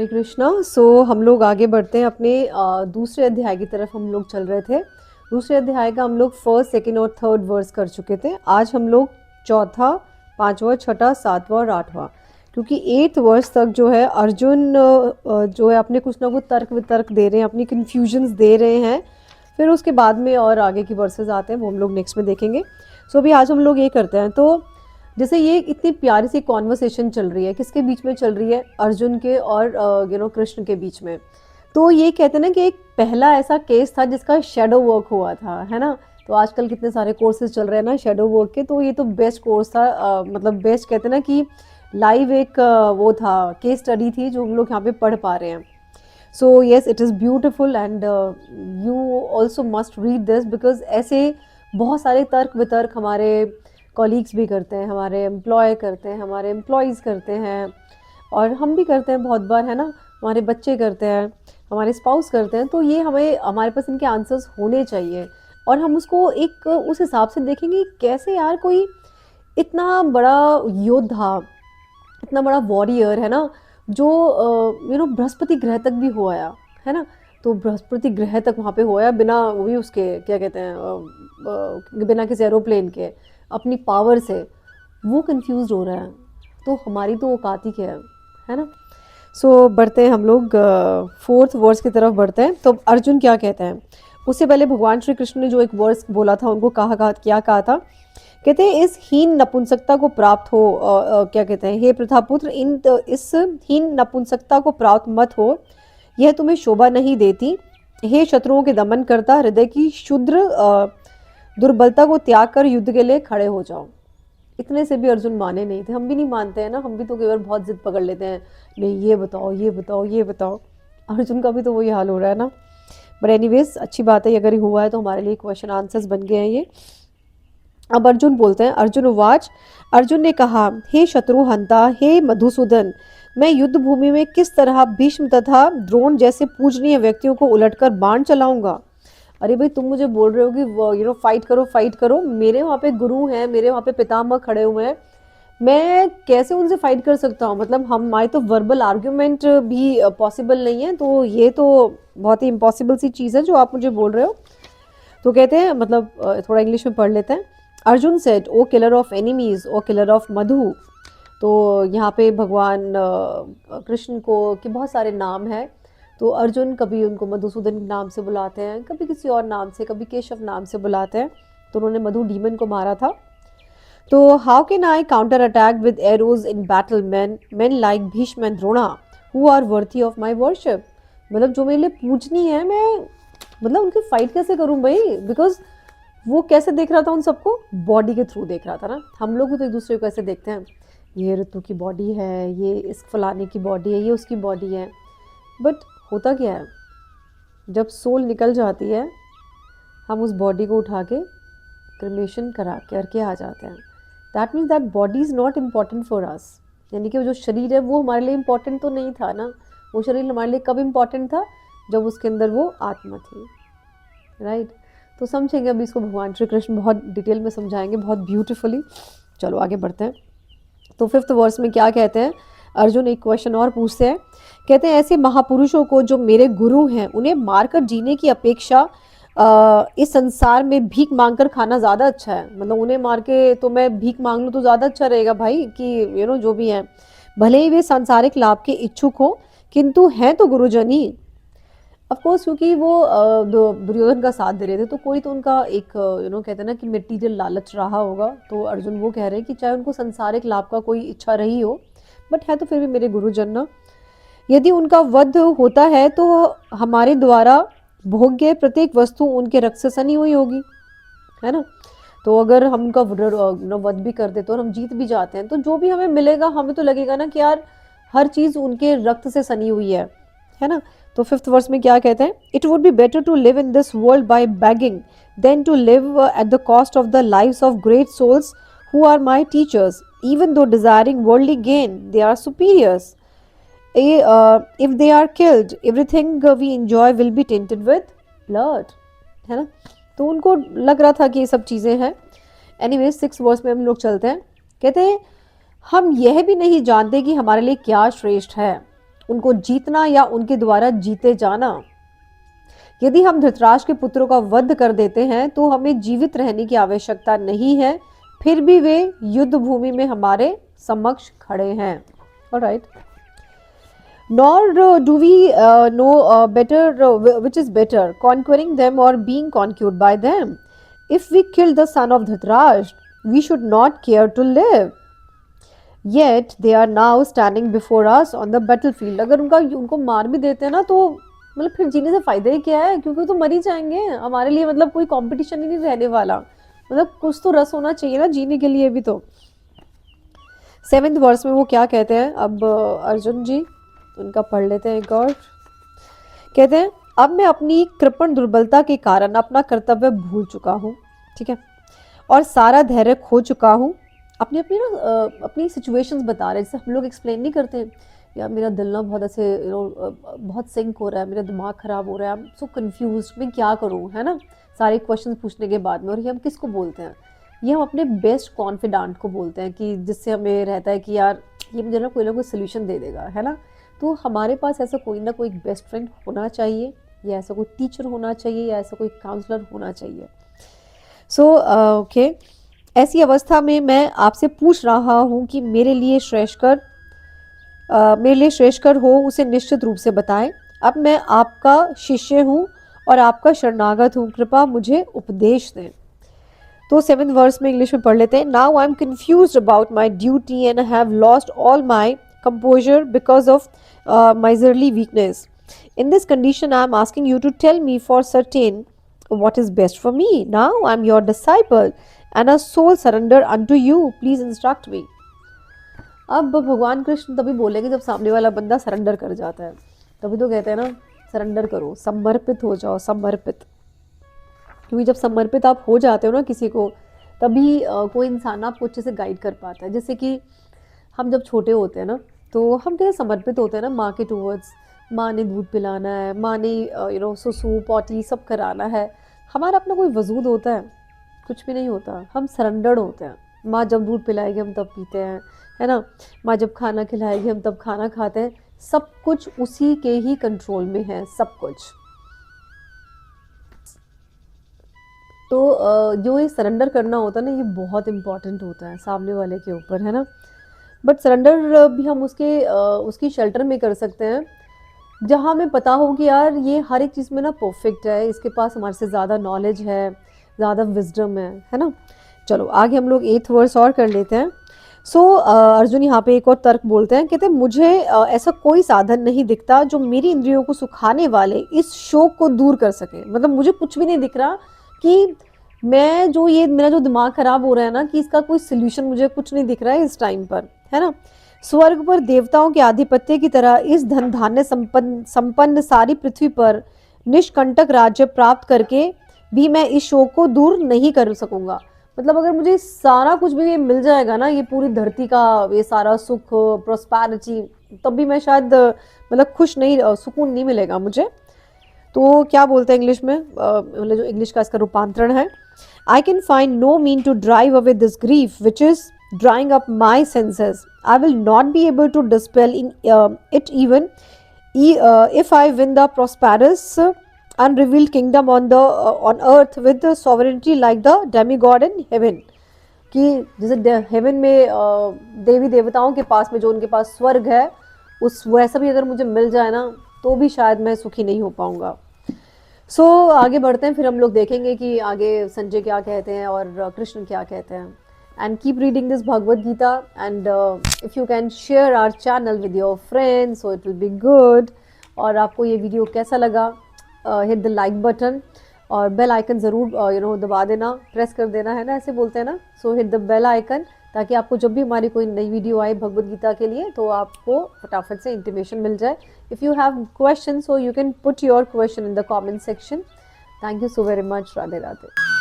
हरे कृष्णा। हम लोग आगे बढ़ते हैं अपने दूसरे अध्याय की तरफ। हम लोग चल रहे थे। दूसरे अध्याय का हम लोग फर्स्ट, सेकंड और थर्ड वर्स कर चुके थे। आज हम लोग चौथा, पांचवा, छठा, सातवां और आठवां, क्योंकि एट्थ वर्स तक जो है अर्जुन जो है अपने कुछ ना कुछ तर्क वितर्क दे रहे हैं, अपनी कन्फ्यूजन्स दे रहे हैं। फिर उसके बाद में और आगे की वर्सेस आते हैं, वो हम लोग नेक्स्ट में देखेंगे। अभी आज हम लोग ये करते हैं। तो जैसे ये इतनी प्यारी सी कॉन्वर्सेशन चल रही है, किसके बीच में चल रही है? अर्जुन के और कृष्ण के बीच में। तो ये कहते हैं ना कि एक पहला ऐसा केस था जिसका शेडो वर्क हुआ था, है ना। तो आजकल कितने सारे कोर्सेज चल रहे हैं ना शेडो वर्क के, तो ये तो बेस्ट कोर्स था। मतलब बेस्ट कहते हैं ना कि लाइव एक वो था, केस स्टडी थी जो हम लोग यहाँ पे पढ़ पा रहे हैं। So yes, it is beautiful and you also must read this, because ऐसे बहुत सारे तर्क वितर्क हमारे कॉलीग्स भी करते हैं, हमारे एम्प्लॉय करते हैं, हमारे एम्प्लॉयज़ करते हैं, और हम भी करते हैं बहुत बार, है ना। हमारे बच्चे करते हैं, हमारे स्पाउस करते हैं। तो ये हमें, हमारे पास इनके आंसर्स होने चाहिए, और हम उसको एक उस हिसाब से देखेंगे कैसे यार कोई इतना बड़ा योद्धा, इतना बड़ा वॉरियर, है ना, जो बृहस्पति ग्रह तक भी हो आया, है ना। तो बृहस्पति ग्रह तक वहाँ पे हो आया बिना, वो भी उसके क्या कहते हैं, बिना किसी एरोप्लेन के, अपनी पावर से। वो कंफ्यूज हो रहा है, तो हमारी तो औकात ही क्या है ना। बढ़ते हैं हम लोग फोर्थ वर्स की तरफ बढ़ते हैं। तो अर्जुन क्या कहते हैं, उससे पहले भगवान श्री कृष्ण ने जो एक वर्स बोला था, उनको क्या कहा था। कहते हैं इस हीन नपुंसकता को प्राप्त हो, क्या कहते हैं, हे प्रथापुत्र, इस हीन नपुंसकता को प्राप्त मत हो, यह तुम्हें शोभा नहीं देती। हे शत्रुओं के दमन करता, हृदय की शुद्र दुर्बलता को त्याग कर युद्ध के लिए खड़े हो जाओ। इतने से भी अर्जुन माने नहीं थे। हम भी नहीं मानते हैं ना, हम भी तो कई बार बहुत जिद पकड़ लेते हैं, नहीं ये बताओ, ये बताओ, ये बताओ। अर्जुन का भी तो वही हाल हो रहा है ना। बट एनीवेज, अच्छी बात है, अगर हुआ है तो हमारे लिए क्वेश्चन आंसर्स बन गए हैं ये। अब अर्जुन बोलते हैं, अर्जुन उवाच, अर्जुन ने कहा, हे शत्रुहंता, हे मधुसूदन, मैं युद्ध भूमि में किस तरह भीष्म तथा द्रोण जैसे पूजनीय व्यक्तियों को उलटकर बाण चलाऊंगा। अरे भाई, तुम मुझे बोल रहे हो कि फाइट करो, फाइट करो। मेरे वहाँ पे गुरु हैं, मेरे वहाँ पे पितामह खड़े हुए हैं, मैं कैसे उनसे फाइट कर सकता हूँ? मतलब हमारी तो वर्बल आर्ग्यूमेंट भी पॉसिबल नहीं है। तो ये तो बहुत ही इम्पॉसिबल सी चीज़ है जो आप मुझे बोल रहे हो। तो कहते हैं, मतलब थोड़ा इंग्लिश में पढ़ लेते हैं। Arjun said, O killer of enemies, O killer of Madhu. तो यहाँ पे भगवान कृष्ण को के बहुत सारे नाम हैं। तो अर्जुन कभी उनको मधुसूदन के नाम से बुलाते हैं, कभी किसी और नाम से, कभी केशव नाम से बुलाते हैं। तो उन्होंने मधु डीमन को मारा था। तो how can I counter attack with arrows in battle man like Bhishma and Drona who are worthy of my worship. मतलब जो मेरे लिए पूजनी है, मैं मतलब उनकी फाइट कैसे करूं भाई? बिकॉज वो कैसे देख रहा था उन सबको? बॉडी के थ्रू देख रहा था ना। हम लोग भी तो एक दूसरे को कैसे देखते हैं, ये ऋतु की बॉडी है, ये इस फलाने की बॉडी है, ये उसकी बॉडी है। बट होता क्या है, जब सोल निकल जाती है, हम उस बॉडी को उठा के क्रिमेशन करा करके आ जाते हैं। That means that body is not important for us. यानी कि वो जो शरीर है वो हमारे लिए इम्पॉर्टेंट तो नहीं था ना। वो शरीर हमारे लिए कब इम्पॉर्टेंट था? जब उसके अंदर वो आत्मा थी, राइट। तो समझेंगे अभी इसको, भगवान श्री कृष्ण बहुत डिटेल में समझाएंगे, बहुत ब्यूटीफुली। चलो आगे बढ़ते हैं। तो फिफ्थ वर्स में क्या कहते हैं, अर्जुन एक क्वेश्चन और पूछते हैं। कहते हैं, ऐसे महापुरुषों को जो मेरे गुरु हैं, उन्हें मारकर जीने की अपेक्षा इस संसार में भीख मांगकर खाना ज़्यादा अच्छा है। मतलब उन्हें मार के तो मैं भीख मांग लूँ तो ज़्यादा अच्छा रहेगा भाई, कि जो भी हैं, भले ही वे सांसारिक लाभ के इच्छुक हो, किंतु हैं तो गुरुजन ही। ऑफकोर्स, क्योंकि वो दुर्योधन का साथ दे रहे थे, तो कोई तो उनका एक कहते हैं ना कि मटेरियल लालच रहा होगा। तो अर्जुन वो कह रहे हैं कि चाहे उनको संसारिक लाभ का कोई इच्छा रही हो, बट है तो फिर भी मेरे गुरुजन ना। यदि उनका वध होता है तो हमारे द्वारा भोग्य प्रत्येक वस्तु उनके रक्त से सनी हुई होगी, है ना। तो अगर हम उनका वध भी कर देते और हम जीत भी जाते हैं, तो जो भी हमें मिलेगा, हमें तो लगेगा ना कि यार हर चीज़ उनके रक्त से सनी हुई है ना। तो फिफ्थ वर्स में क्या कहते हैं, it would be better to live in this world by begging than to live at the cost of the lives of great souls who are my teachers, even though desiring worldly gain they are superiors. If they are killed, everything we enjoy will be tainted with blood, है ना। तो उनको लग रहा था कि ये सब चीज़ें हैं। एनीवेज, सिक्स वर्स में हम लोग चलते हैं। कहते हैं, हम यह भी नहीं जानते कि हमारे लिए क्या श्रेष्ठ है। उनको जीतना या उनके द्वारा जीते जाना। यदि हम धृतराष्ट्र के पुत्रों का वध कर देते हैं तो हमें जीवित रहने की आवश्यकता नहीं है, फिर भी वे युद्ध भूमि में हमारे समक्ष खड़े हैं। Alright. Nor do we know better which is better, conquering them or being conquered by them. If we kill the son of Dhritarashtra, we should not care to live. Yet they are now standing before us on the battlefield. अगर उनको मार भी देते हैं ना तो मतलब फिर जीने से फायदा ही क्या है, क्योंकि तो मर ही जाएंगे। हमारे लिए मतलब कोई कंपटीशन ही नहीं रहने वाला। मतलब कुछ तो रस होना चाहिए ना जीने के लिए भी। तो 7th वर्स में वो क्या कहते हैं अब अर्जुन जी, उनका पढ़ लेते हैं एक और। कहते हैं, अब मैं अपनी कृपण दुर्बलता के कारण अपना कर्तव्य भूल चुका हूँ, ठीक है, और सारा धैर्य खो चुका हूँ। अपनी अपनी ना अपनी सिचुएशंस बता रहे हैं, जैसे हम लोग एक्सप्लेन नहीं करते हैं, यार मेरा दिल ना बहुत ऐसे बहुत सिंक हो रहा है, मेरा दिमाग ख़राब हो रहा है, आई एम सो कन्फ्यूज, मैं क्या करूँ, है ना, सारे क्वेश्चन पूछने के बाद में। और ये हम किसको बोलते हैं? ये हम अपने बेस्ट कॉन्फिडेंट को बोलते हैं, कि जिससे हमें रहता है कि यार ये मुझे ना कोई सोल्यूशन दे देगा, है ना। तो हमारे पास ऐसा कोई ना कोई बेस्ट फ्रेंड होना चाहिए, या ऐसा कोई टीचर होना चाहिए, या ऐसा कोई काउंसलर होना चाहिए। सो ओके, ऐसी अवस्था में मैं आपसे पूछ रहा हूँ कि मेरे लिए श्रेष्ठकर हो उसे निश्चित रूप से बताएं। अब मैं आपका शिष्य हूँ और आपका शरणागत हूँ, कृपया मुझे उपदेश दें। तो 7th वर्स में इंग्लिश में पढ़ लेते हैं। Now I am confused about my duty and I have lost all my composure because of miserly weakness. In this condition, I am asking you to tell me for certain what is best for me. Now I am your disciple and a soul surrender unto you. Please instruct me. अब भगवान कृष्ण तभी बोलेंगे जब सामने वाला बंदा surrender कर जाता है। तभी तो कहते हैं ना, सरेंडर करो, समर्पित हो जाओ, समर्पित। क्योंकि जब समर्पित आप हो जाते हो ना किसी को, तभी कोई इंसान आपको अच्छे से गाइड कर पाता है। जैसे कि हम जब छोटे होते हैं ना, तो हम कैसे समर्पित होते हैं ना माँ के टूवर्ड्स। माँ ने दूध पिलाना है, माँ ने सुसु पॉटी सब कराना है। हमारा अपना कोई वजूद होता है? कुछ भी नहीं होता। हम सरेंडर्ड होते हैं। माँ जब दूध पिलाएगी हम तब पीते हैं, है ना। माँ जब खाना खिलाएगी हम तब खाना खाते हैं। सब कुछ उसी के ही कंट्रोल में है, सब कुछ। तो जो ये सरेंडर करना होता है ना, ये बहुत इम्पॉर्टेंट होता है सामने वाले के ऊपर, है ना। बट सरेंडर भी हम उसकी शेल्टर में कर सकते हैं जहाँ हमें पता हो कि यार ये हर एक चीज़ में ना परफेक्ट है, इसके पास हमारे से ज़्यादा नॉलेज है, ज़्यादा विजडम है ना। चलो आगे हम लोग 8th वर्स और कर लेते हैं। सो अर्जुन यहाँ पे एक और तर्क बोलते हैं, कहते हैं मुझे ऐसा कोई साधन नहीं दिखता जो मेरी इंद्रियों को सुखाने वाले इस शोक को दूर कर सके। मतलब मुझे कुछ भी नहीं दिख रहा कि मेरा जो दिमाग खराब हो रहा है ना, कि इसका कोई सोल्यूशन मुझे कुछ नहीं दिख रहा है इस टाइम पर, है ना। स्वर्ग पर देवताओं के आधिपत्य की तरह इस धन धान्य संपन्न सारी पृथ्वी पर निष्कंटक राज्य प्राप्त करके भी मैं इस शोक को दूर नहीं कर सकूंगा। मतलब अगर मुझे सारा कुछ भी मिल जाएगा ना, ये पूरी धरती का ये सारा सुख, प्रोस्पैरिटी, तब भी मैं शायद मतलब खुश नहीं, सुकून नहीं मिलेगा मुझे। तो क्या बोलते हैं इंग्लिश में, मतलब जो इंग्लिश का इसका रूपांतरण है, I can find no mean to drive away this grief which is drying up my senses. I will not be able to dispel it even if I win the prosperous unrevealed kingdom on earth with the sovereignty like the demigod in heaven. कि जैसे haven में देवी देवताओं के पास में जो उनके पास स्वर्ग है, उस वैसा भी अगर मुझे मिल जाए ना, तो भी शायद मैं सुखी नहीं हो पाऊंगा। सो आगे बढ़ते हैं, फिर हम लोग देखेंगे कि आगे संजय क्या कहते हैं और कृष्ण क्या कहते हैं। And keep reading this Bhagavad Gita, and if you can share our channel with your friends, so it will be good. और आपको ये वीडियो कैसा लगा, hit the like button और बेल आइकन ज़रूर दबा देना, प्रेस कर देना, है ना, ऐसे बोलते हैं ना। So hit the bell icon, ताकि आपको जब भी हमारी कोई नई वीडियो आए भगवद गीता के लिए, तो आपको फटाफट से इंटीमेशन मिल जाए। If you have question, so you can put your question in the comment section. Thank you so very much. Radhe Radhe.